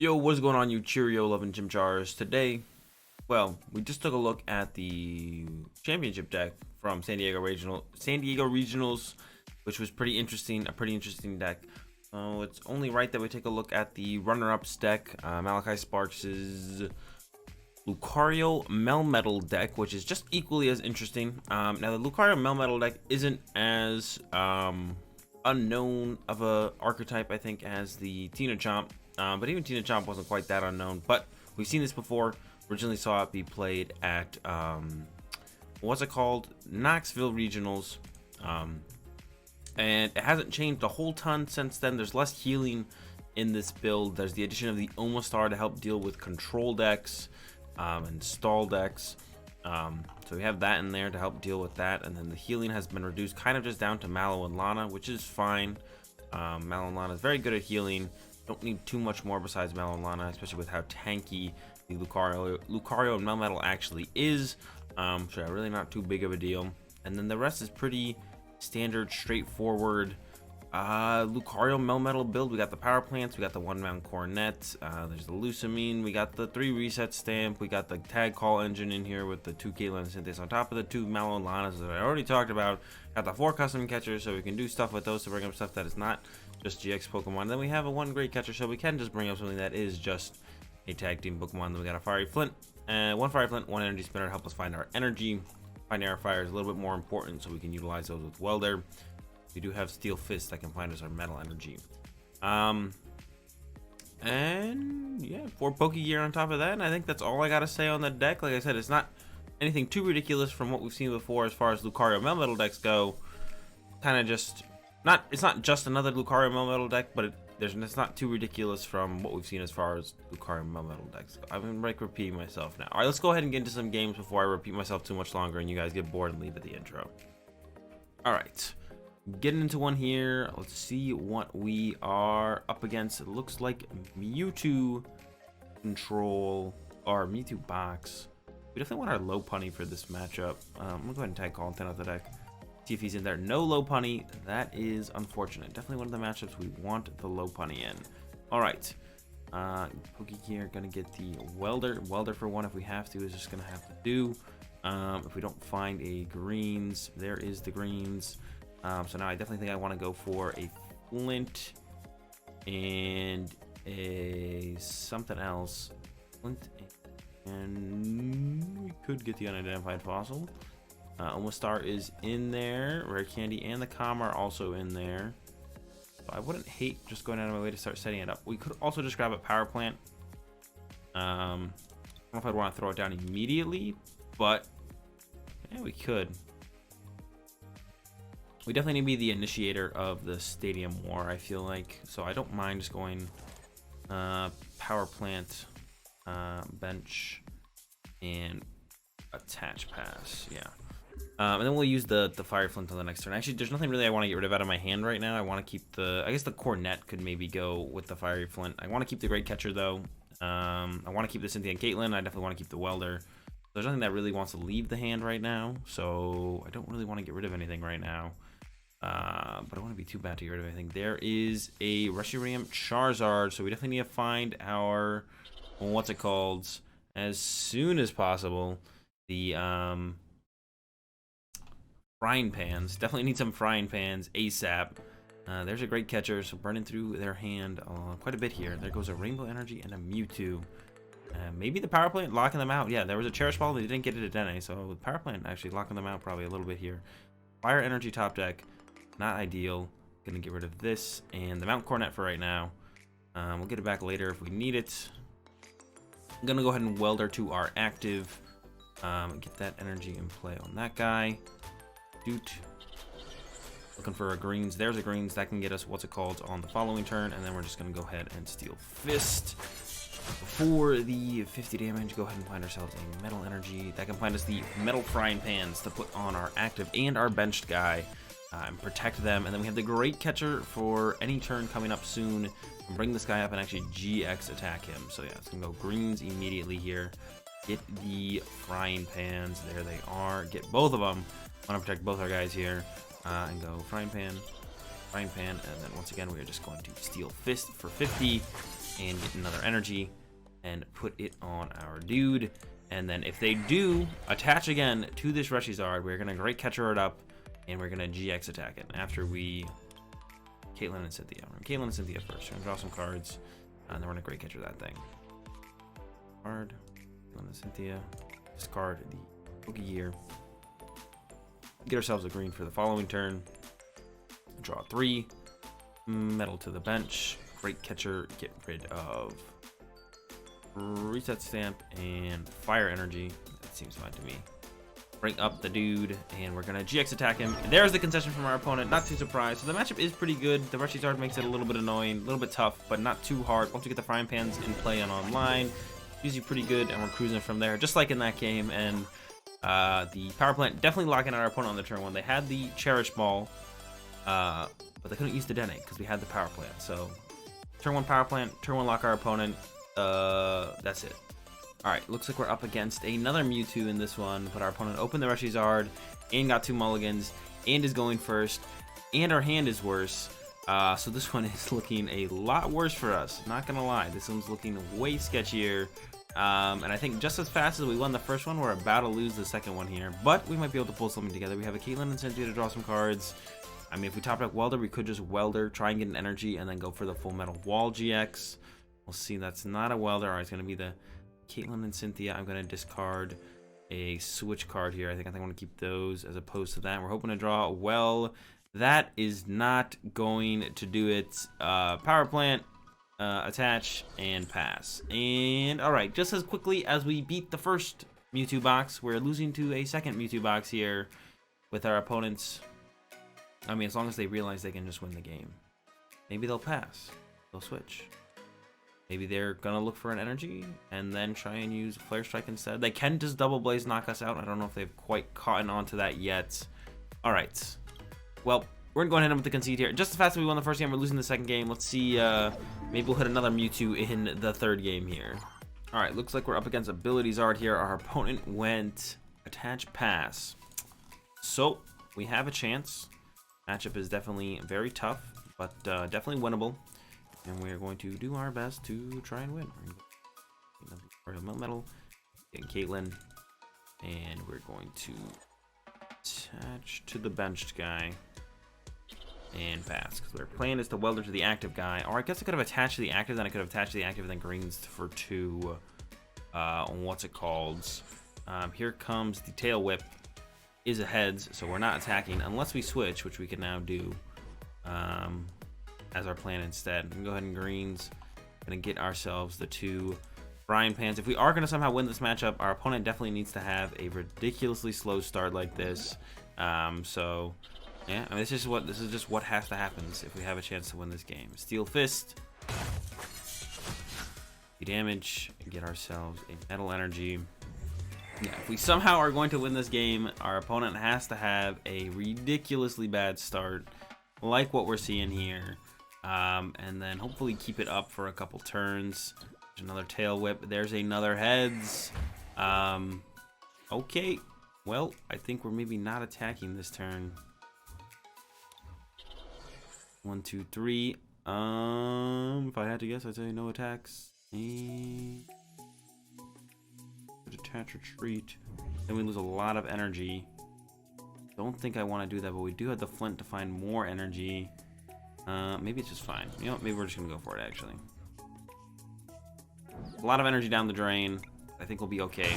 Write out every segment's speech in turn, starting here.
Yo, what's going on, you Cheerio loving Chimchars? Today, well, we just took a look at the championship deck from San Diego Regionals, which was pretty interesting. A pretty interesting deck. It's only right that we take a look at the runner-ups deck, Malachi Sparks's Lucario Melmetal deck, which is just equally as interesting. Now the Lucario Melmetal deck isn't as unknown of a archetype, I think, as the Tina Chomp. But even Tina Chomp wasn't quite that unknown. But we've seen this before. Originally saw it be played at what's it called? Knoxville Regionals. And it hasn't changed a whole ton since then. There's less healing in this build. There's the addition of the Omastar to help deal with control decks and stall decks. So we have that in there to help deal with that. And then the healing has been reduced kind of just down to Mallow and Lana, which is fine. Mallow and Lana is very good at healing. Don't need too much more besides Mallow and Lana, especially with how tanky the Lucario and Melmetal actually is. So really not too big of a deal. And then the rest is pretty standard, straightforward Lucario Melmetal build. We got the power plants, we got the 1-round Coronet, there's the Lusamine, we got the 3 Reset Stamp, we got the Tag Call engine in here with the 2 Caitlin and Cynthia on top of the 2 Mallow Lanas that I already talked about. Got the 4 custom catchers, so we can do stuff with those to bring up stuff that is not just GX Pokemon. Then we have a 1 Great Catcher, so we can just bring up something that is just a tag team Pokemon. Then we got a Fiery Flint, 1 Fiery Flint, 1 Energy Spinner to help us find our energy. Find air fire is a little bit more important, so we can utilize those with Welder. We do have Steel Fist that can find us our metal energy. And yeah, 4 Pokégear on top of that, and I think that's all I gotta say on the deck. Like I said, it's not anything too ridiculous from what we've seen before as far as Lucario Melmetal decks go. Kind of just it's not just another Lucario Melmetal deck, but it's not too ridiculous from what we've seen as far as Lucario Melmetal decks go. I'm like repeating myself now. All right, let's go ahead and get into some games before I repeat myself too much longer and you guys get bored and leave at the intro. All right. Getting into one here. Let's see what we are up against. It looks like Mewtwo control or Mewtwo box. We definitely want our Lopunny for this matchup. I'm gonna go ahead and tag call 10 out the deck. See if he's in there. No Lopunny. That is unfortunate. Definitely one of the matchups we want the Lopunny in. All right. Pokégear gonna get the Welder. Welder for 1 if we have to is just gonna have to do. If we don't find a greens, there is the greens. So now I definitely think I want to go for a Flint and a something else. Flint and we could get the Unidentified Fossil. Omastar is in there. Rare Candy and the Com are also in there. So I wouldn't hate just going out of my way to start setting it up. We could also just grab a Power Plant. I don't know if I'd want to throw it down immediately, but yeah, we could. We definitely need to be the initiator of the Stadium War, I feel like. So I don't mind just going Power Plant, Bench, and Attach Pass. Yeah. And then we'll use the Fire Flint on the next turn. Actually, there's nothing really I want to get rid of out of my hand right now. I want to keep I guess the Coronet could maybe go with the Fiery Flint. I want to keep the Great Catcher, though. I want to keep the Cynthia Caitlin. I definitely want to keep the Welder. There's nothing that really wants to leave the hand right now. So I don't really want to get rid of anything right now. But I don't want to be too bad to get rid of anything. There is a Reshiram Charizard, so we definitely need to find our, what's it called, as soon as possible. The frying pans. Definitely need some frying pans ASAP. There's a Great Catcher, so burning through their hand quite a bit here. There goes a Rainbow Energy and a Mewtwo. Maybe the Power Plant locking them out. Yeah, there was a Cherish Ball, they didn't get it at Dene, so the Power Plant actually locking them out probably a little bit here. Fire Energy top deck. Not ideal. Gonna get rid of this and the Mount Coronet for right now. We'll get it back later if we need it. I'm gonna go ahead and Welder to our active. Get that energy in play on that guy. Doot. Looking for a greens. There's a greens that can get us what's it called on the following turn, and then we're just gonna go ahead and Steel Fist. For the 50 damage, go ahead and find ourselves a metal energy that can find us the Metal Frying Pans to put on our active and our benched guy. And protect them, and then we have the Great Catcher for any turn coming up soon. And bring this guy up and actually GX attack him. So yeah, it's gonna go greens immediately here. Get the frying pans. There they are. Get both of them. Want to protect both our guys here. And go frying pan, and then once again we are just going to Steel Fist for 50. and get another energy and put it on our dude. And then if they do attach again to this Reshizard, we're gonna Great Catcher it up, and we're gonna GX attack it after we Caitlin and Cynthia. Caitlin and Cynthia first. We're gonna draw some cards, and then we're gonna Great Catcher that thing. Card. Caitlin and Cynthia. Discard the Pokégear. Get ourselves a green for the following turn. Draw 3. Metal to the bench. Great Catcher. Get rid of Reset Stamp and Fire Energy. That seems fine to me. Bring up the dude, and we're gonna GX attack him. And there's the concession from our opponent. Not too surprised. So the matchup is pretty good. The Reshizard makes it a little bit annoying, a little bit tough, but not too hard. Once we get the Frying Pans in play and online, usually pretty good, and we're cruising from there, just like in that game. And the Power Plant definitely locking out our opponent on the turn 1. They had the Cherish Ball, but they couldn't use the Detonate because we had the Power Plant. So turn 1 Power Plant, turn 1 lock our opponent. That's it. Alright, looks like we're up against another Mewtwo in this one, but our opponent opened the Reshizard and got 2 mulligans and is going first, and our hand is worse. So this one is looking a lot worse for us, not gonna lie. This one's looking way sketchier. And I think just as fast as we won the first one, we're about to lose the second one here, but we might be able to pull something together. We have a Caitlin and Cynthia to draw some cards. I mean, if we top deck Welder, we could just Welder, try and get an energy, and then go for the Full Metal Wall GX. We'll see. That's not a Welder. Alright, it's gonna be the Caitlin and Cynthia. I'm gonna discard a Switch card here. I think I want to keep those as opposed to that. We're hoping to draw a well. That is not going to do it. Power Plant, attach, and pass. And alright, just as quickly as we beat the first Mewtwo box, we're losing to a second Mewtwo box here with our opponents. I mean, as long as they realize they can just win the game. Maybe they'll pass. They'll switch. Maybe they're gonna look for an energy and then try and use Flare Strike instead. They can just Double Blaze knock us out. I don't know if they've quite caught on to that yet. Alright. Well, we're gonna go ahead and with the concede here. Just as fast as we won the first game, we're losing the second game. Let's see, maybe we'll hit another Mewtwo in the third game here. Alright, looks like we're up against Ability Zard here. Our opponent went Attach Pass. So, we have a chance. Matchup is definitely very tough, but definitely winnable. And we're going to do our best to try and win. We're going to LucarioMelmetal, get Caitlin, and we're going to attach to the benched guy and pass. Because our plan is to Welder to the active guy. Or I guess I could have attached to the active, then I could have attached to the active, and then greens for 2. What's it called? Here comes the Tail Whip. Is a heads, so we're not attacking unless we switch, which we can now do. As our plan instead. We can go ahead and greens. Gonna get ourselves the 2 Frying Pans. If we are gonna somehow win this matchup, our opponent definitely needs to have a ridiculously slow start like this. So yeah, I mean this is just what has to happen if we have a chance to win this game. Steel Fist. We damage and get ourselves a Metal Energy. Yeah, if we somehow are going to win this game, our opponent has to have a ridiculously bad start, like what we're seeing here. And then hopefully keep it up for a couple turns. There's another Tail Whip. There's another heads. Okay. Well, I think we're maybe not attacking this turn. 1, 2, 3. If I had to guess, I'd say no attacks. And attach retreat. Then we lose a lot of energy. Don't think I want to do that, but we do have the Flint to find more energy. Maybe it's just fine. You know what? Maybe we're just gonna go for it, actually. A lot of energy down the drain. I think we'll be okay.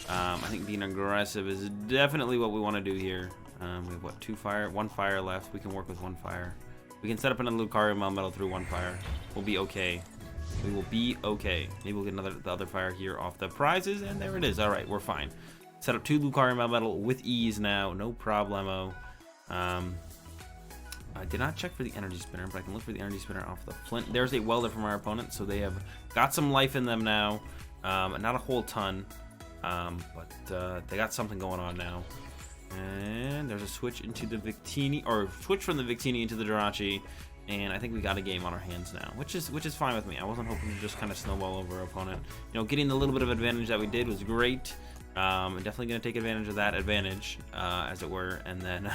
I think being aggressive is definitely what we want to do here. We have, what, 2 fire? 1 fire left. We can work with 1 fire. We can set up another Lucario Melmetal through 1 fire. We'll be okay. We will be okay. Maybe we'll get the other fire here off the prizes, and there it is. Alright, we're fine. Set up 2 Lucario Melmetal with ease now. No problemo. I did not check for the Energy Spinner, but I can look for the Energy Spinner off the Flint. There's a Welder from our opponent, so they have got some life in them now. Not a whole ton, but they got something going on now. And there's a switch into the Victini, or switch from the Victini into the Jirachi, and I think we got a game on our hands now, which is fine with me. I wasn't hoping to just kind of snowball over our opponent. You know, getting the little bit of advantage that we did was great. Definitely going to take advantage of that advantage, as it were, and then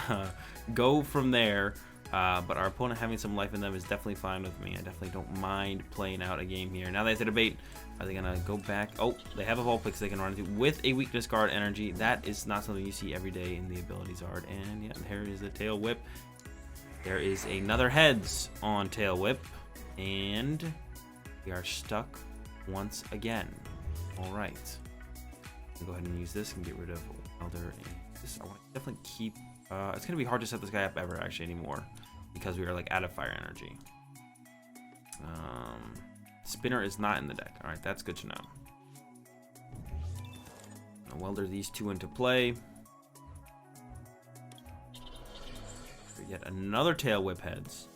go from there. But our opponent having some life in them is definitely fine with me. I definitely don't mind playing out a game here. Now they have to debate, are they gonna go back? Oh, they have a Vulpix they can run into with a weakness guard energy. That is not something you see every day in the abilities art. And yeah, there is the tail whip. There is another heads on tail whip, and we are stuck once again. All right, go ahead and use this and get rid of Welder. I want to definitely keep. It's gonna be hard to set this guy up ever actually anymore because we are like out of fire energy. Spinner is not in the deck. All right, that's good to know. I'll welder these two into play. Yet another tail whip heads.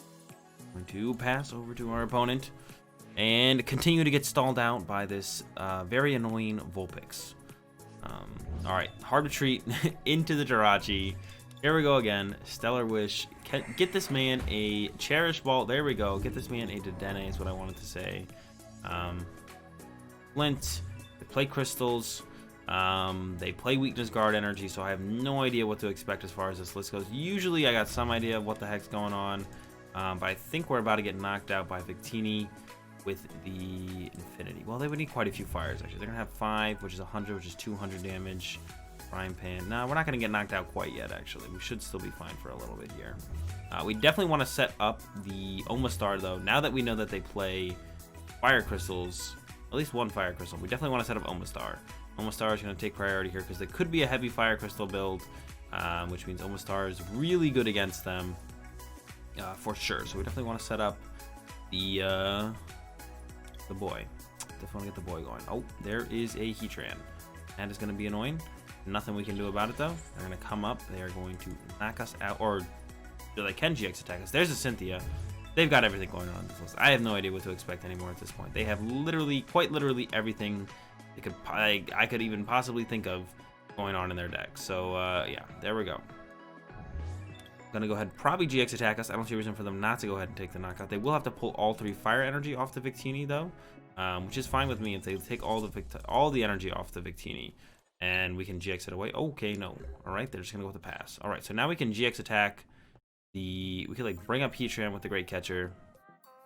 Going to pass over to our opponent and continue to get stalled out by this very annoying Vulpix. All right, hard retreat into the Jirachi. Here we go again. Stellar Wish. Get this man a Cherish Ball. There we go. Get this man a Dedenne is what I wanted to say. Flint. They play Crystals. They play Weakness Guard Energy, so I have no idea what to expect as far as this list goes. Usually I got some idea of what the heck's going on, but I think we're about to get knocked out by Victini with the Infinity. Well, they would need quite a few fires, actually. They're going to have 5, which is 100, which is 200 damage. Frying Pan. No, we're not going to get knocked out quite yet, actually. We should still be fine for a little bit here. We definitely want to set up the Omastar, though. Now that we know that they play Fire Crystals, at least one Fire Crystal, we definitely want to set up Omastar. Omastar is going to take priority here because they could be a heavy Fire Crystal build, which means Omastar is really good against them for sure. So we definitely want to set up the boy. Definitely want to get the boy going. Oh, there is a Heatran. That is going to be annoying. Nothing we can do about it though. They're going to come up. They are going to knock us out, or they can GX attack us. There's a Cynthia. They've got everything going on in this list. I have no idea what to expect anymore at this point. They have literally, quite literally, everything they could I could even possibly think of going on in their deck. So yeah, there we go. Gonna go ahead and probably GX attack us. I don't see a reason for them not to go ahead and take the knockout. They will have to pull all 3 fire energy off the Victini though, which is fine with me if they take all the energy off the Victini, and we can GX it away. Okay, no. All right, they're just gonna go with the pass. All right, so now we can GX attack the. We could like bring up Heatran with the Great Catcher.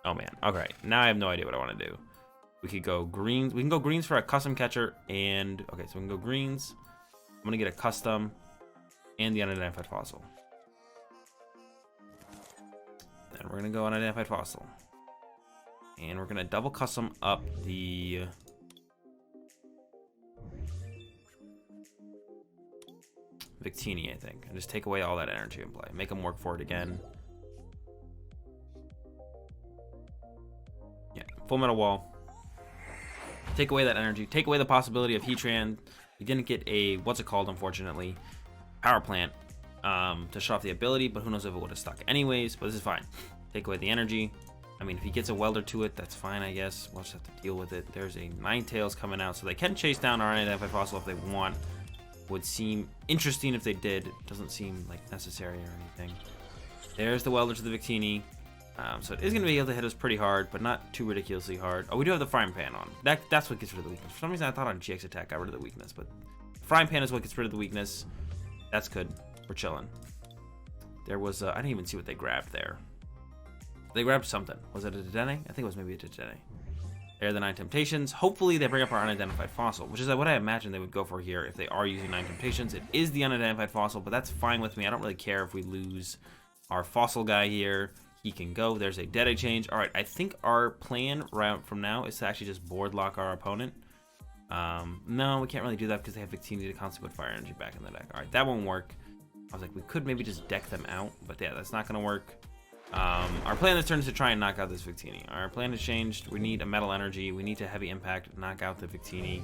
Oh man. Okay, now I have no idea what I want to do. We could go greens. We can go greens for a custom catcher, and okay, so we can go greens. I'm gonna get a custom and the unidentified fossil. Then we're gonna go unidentified fossil, and we're gonna double custom up the Victini, I think, and just take away all that energy in play. Make them work for it again. Yeah, full metal wall. Take away that energy. Take away the possibility of Heatran. We didn't get a, what's it called, unfortunately, Power Plant to shut off the ability, but who knows if it would have stuck anyways, but this is fine. Take away the energy. I mean, if he gets a welder to it, that's fine, I guess. We'll just have to deal with it. There's a Ninetales coming out, so they can chase down our unidentified fossil if they want. Would seem interesting if they did. It doesn't seem like necessary or anything. There's the welder to the Victini. So it is going to be able to hit us pretty hard, but not too ridiculously hard. Oh, we do have the Frying Pan on. That's what gets rid of the weakness. For some reason, I thought on GX attack got rid of the weakness, but Frying Pan is what gets rid of the weakness. That's good. We're chilling. There was, I didn't even see what they grabbed there. They grabbed something. Was it a Dedenne? I think it was maybe a Dedenne. There are the 9 Temptations. Hopefully they bring up our unidentified fossil, which is what I imagine they would go for here if they are using 9 Temptations. It is the unidentified fossil, but that's fine with me. I don't really care if we lose our fossil guy here. He can go. There's a Dead Change. All right, I think our plan right from now is to actually just board lock our opponent. No, we can't really do that because they have Victini to constantly put fire energy back in the deck. All right, that won't work. I was like, we could maybe just deck them out, but yeah, that's not going to work. Our plan this turn is to try and knock out this Victini. Our plan has changed. We need a metal energy. We need to heavy impact, knock out the Victini.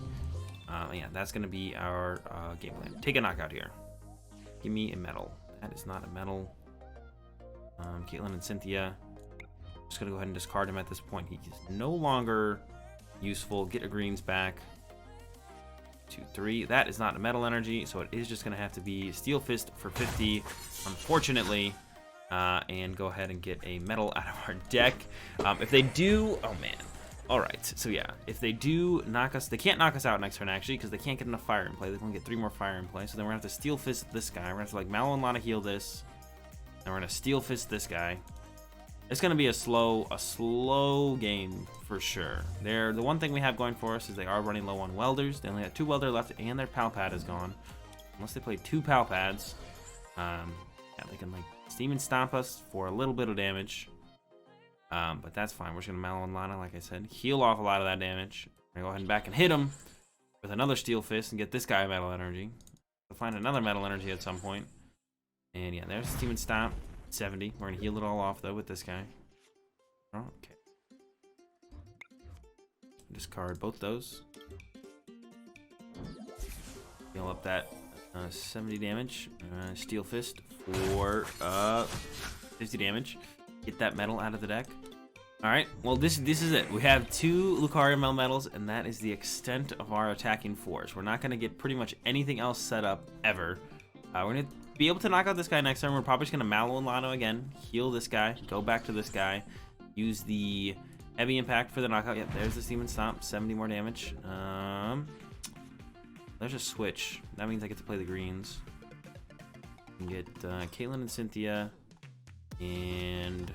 Yeah, that's going to be our game plan. Take a knockout here. Give me a metal. That is not a metal. Caitlin and Cynthia. Just going to go ahead and discard him at this point. He is no longer useful. Get a greens back. 2, 3. That is not a metal energy, so it is just going to have to be Steel Fist for 50, unfortunately. And go ahead and get a metal out of our deck. If they do, oh man. All right, so yeah, if they do knock us, they can't knock us out next turn actually because they can't get enough fire in play. They can only get 3 more fire in play, so then we're gonna have to Steel Fist this guy. We're gonna have to like Mallow Lana heal this, we're gonna Steel Fist this guy. It's gonna be a slow game for sure. The one thing we have going for us is they are running low on welders. They only have 2 welder left, and their pal pad is gone. Unless they play 2 pal pads, yeah, they can like steam and stomp us for a little bit of damage. But that's fine. We're just gonna Mallow Lana, like I said, heal off a lot of that damage. We're gonna go ahead and back and hit him with another Steel Fist and get this guy a Metal Energy. We'll find another Metal Energy at some point. And yeah, there's Steam and Stomp, 70. We're gonna heal it all off though with this guy. Okay. Discard both those. Heal up that 70 damage. Steel Fist for 50 damage. Get that metal out of the deck. Alright, well this is it. We have 2 LucarioMelmetals, and that is the extent of our attacking force. We're not going to get pretty much anything else set up ever. We're going to be able to knock out this guy next turn. We're probably just going to Mallow Lana again, heal this guy, go back to this guy, use the Heavy Impact for the knockout. Yep, there's the Steam and Stomp, 70 more damage. There's a switch. That means I get to play the greens. I can get Caitlin and Cynthia, and...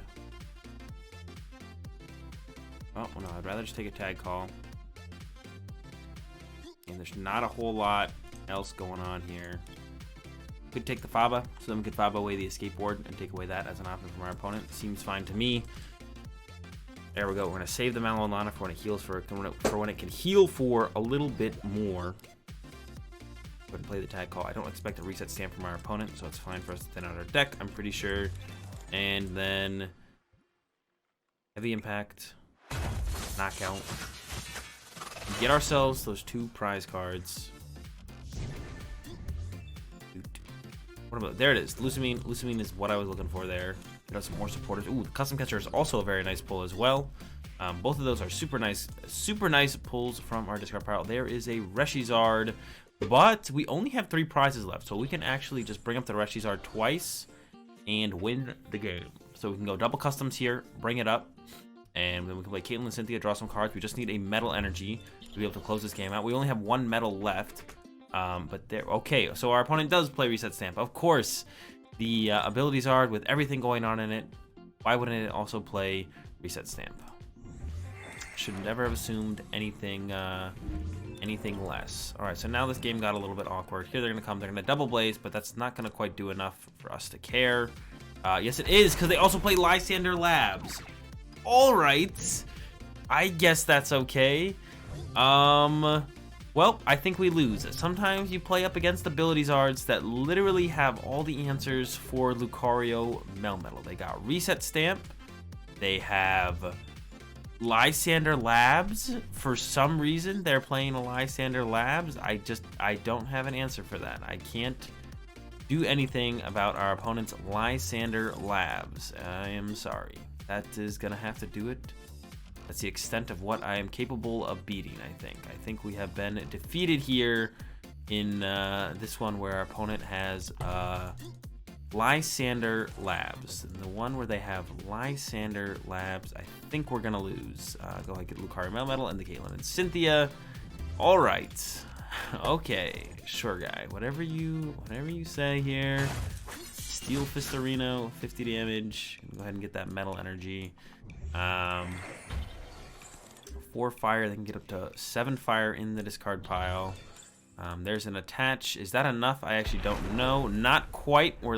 oh, well, no, I'd rather just take a Tag Call. And there's not a whole lot else going on here. Could take the Faba, so then we could Faba away the escape board and take away that as an option from our opponent. Seems fine to me. There we go. We're going to save the Mallow Lana for when it heals for when it can heal for a little bit more. Go ahead and play the Tag Call. I don't expect a Reset Stamp from our opponent, so it's fine for us to thin out our deck, I'm pretty sure. And then Heavy Impact. Knockout. Get ourselves those 2 prize cards. What about, there it is. Lusamine. Lusamine is what I was looking for there. Get us some more supporters. Ooh, the Custom Catcher is also a very nice pull as well. Both of those are super nice pulls from our discard pile. There is a Reshizard, but we only have 3 prizes left, so we can actually just bring up the Reshizard twice and win the game. So we can go double customs here, bring it up. And then we can play Caitlin and Cynthia, draw some cards. We just need a Metal Energy to be able to close this game out. We only have 1 metal left. But there, okay, so our opponent does play Reset Stamp. Of course, the abilities are with everything going on in it. Why wouldn't it also play Reset Stamp? Should never have assumed anything less. All right, so now this game got a little bit awkward. Here they're gonna come, they're gonna double blaze, but that's not gonna quite do enough for us to care. Yes, it is, because they also play Lysander Labs. Alright, I guess that's okay. Well, I think we lose. Sometimes you play up against ability Zards that literally have all the answers for Lucario Melmetal. They got Reset Stamp, they have Lysander Labs. For some reason, they're playing a Lysander Labs. I don't have an answer for that. I can't do anything about our opponent's Lysander Labs. I am sorry. That is gonna have to do it. That's the extent of what I am capable of beating, I think. I think we have been defeated here in this one where our opponent has Lysander Labs. And the one where they have Lysander Labs, I think we're gonna lose. Go ahead and get LucarioMelmetal and the Caitlin and Cynthia. All right. Okay, sure, guy. Whatever you say here. Steel Fistorino, 50 damage. Go ahead and get that Metal Energy. 4 fire, they can get up to 7 fire in the discard pile. There's an attach. Is that enough? I actually don't know. Not quite. We're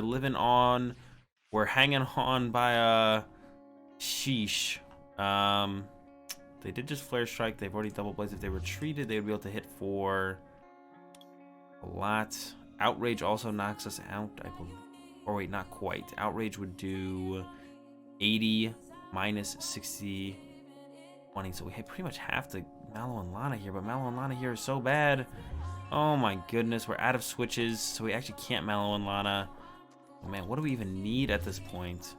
hanging on by a sheesh. They did just Flare Strike. They've already double blazed. If they retreated, they would be able to hit for a lot. Outrage also knocks us out, I believe. Or wait, not quite. Outrage would do 80 minus 60, 20. So we pretty much have to Mallow Lana here, but Mallow Lana here is so bad. Oh my goodness, we're out of switches, so we actually can't Mallow Lana. Oh man, what do we even need at this point?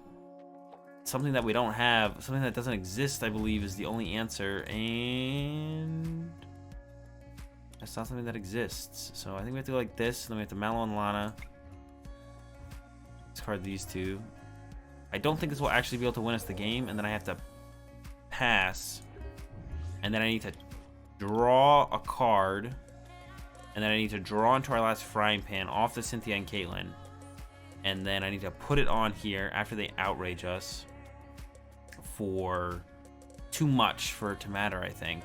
Something that we don't have, something that doesn't exist, I believe, is the only answer, and that's not something that exists. So I think we have to go like this, and then we have to Mallow Lana. Discard these 2. I don't think this will actually be able to win us the game, and then I have to pass, and then I need to draw a card, and then I need to draw into our last frying pan off the Cynthia and Caitlin, and then I need to put it on here after they outrage us for too much for it to matter, I think.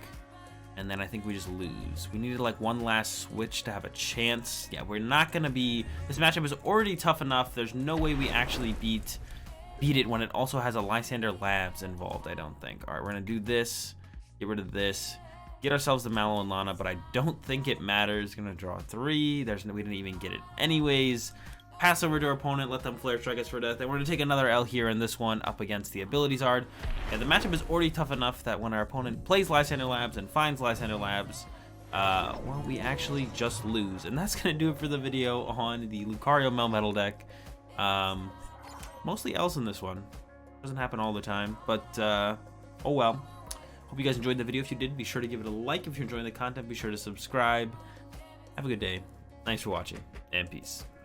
And then I think we just lose. We needed like one last switch to have a chance. Yeah, we're not gonna be, this matchup is already tough enough. There's no way we actually beat it when it also has a Lysander Labs involved, I don't think. All right, we're gonna do this, get rid of this, get ourselves the Mallow Lana, but I don't think it matters. Gonna draw 3. We didn't even get it anyways. Pass over to our opponent, let them flare strike us for death. And we're gonna take another L here in this one up against the Ability Zard. And the matchup is already tough enough that when our opponent plays Lysander Labs and finds Lysander Labs, well, we actually just lose. And that's gonna do it for the video on the Lucario Melmetal deck. Mostly L's in this one. Doesn't happen all the time, but oh well. Hope you guys enjoyed the video. If you did, be sure to give it a like. If you're enjoying the content, be sure to subscribe. Have a good day. Thanks for watching, and peace.